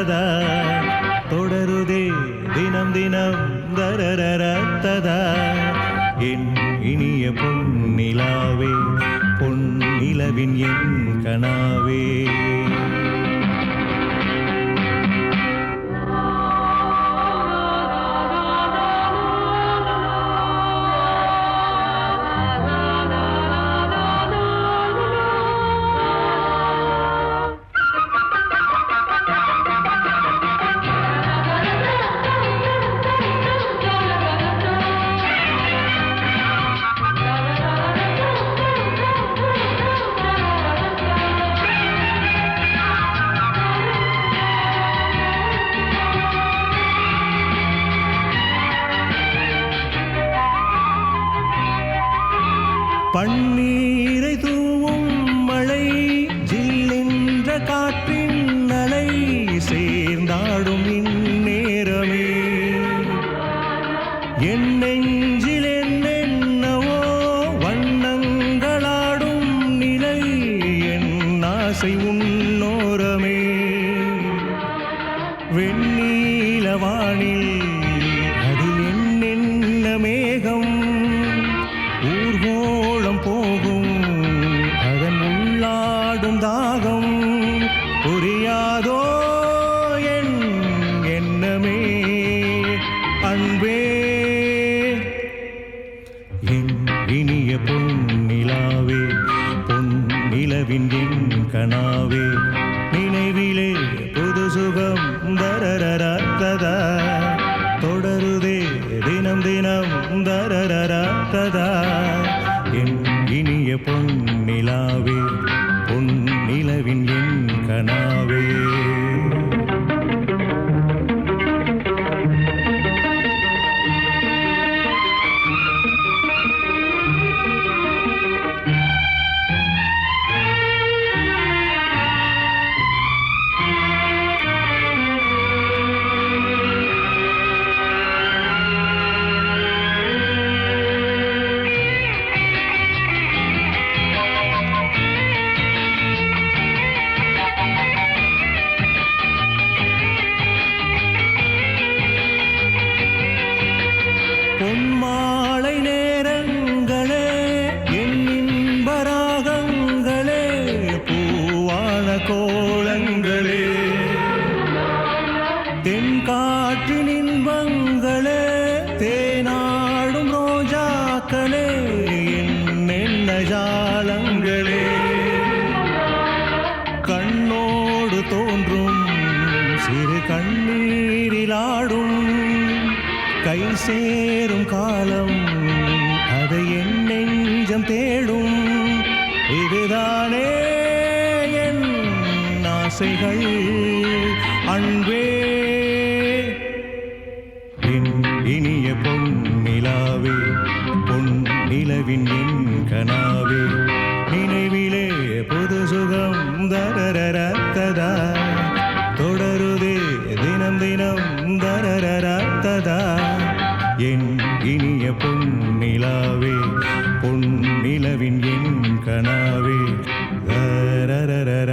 ததா தொடருதே தினம் தினம் தரரரத்ததா என் இனிய பொன்னிலாவே பொன்னிலவின் என் கனாவே பன்னீரை தூவும் மழை ஜில்லென்ற காற்றின் அலை சேர்ந்தாடும் இந்நேரமே என் நெஞ்சில் என்னென்னவோ வண்ணங்களாடும் நிலை என் ஆசை உன்னோரமே வெண்ணீலவானில் அதில் என்னென்ன மேகம் ஊர்கோளம் போகும் அதன் உள்ளாடும் தாகம் புரியாதோ என் எண்ணமே அன்பே என் இனிய பொன்னிலாவே பொன்னிலவின் என் கனாவே நினைவிலே புது சுகம் தரரரத்ததா தொடருதே தினம் தினம் தரரரத்ததா என் இனிய பொன்னிலாவே பொன்னிலவின் என் கனாவே பொன்மாலை நேரங்களே என் இன்பராகங்களே பூவான கோலங்களே தென்காற்றின் இன்பங்களே தேனாடும் ரோஜாக்களே என்னென்ன ஜாலங்களே கண்ணோடு தோன்றும் சிறு கண்ணீரிலாடும் கை சேரும் காலம் அதை என் நெஞ்சம் தேடும் இதுதானே என் ஆசைகள் அன்பே என் இனிய பொன்னிலாவே பொன்னிலவின் என் கனாவே நினைவிலே புது சுகம் தரரரத்ததா தொடருதே தினம் தினம் தரரரத்ததா என் இனிய பொன்னிலாவே பொன்னிலவின் என் கனாவே தரரரர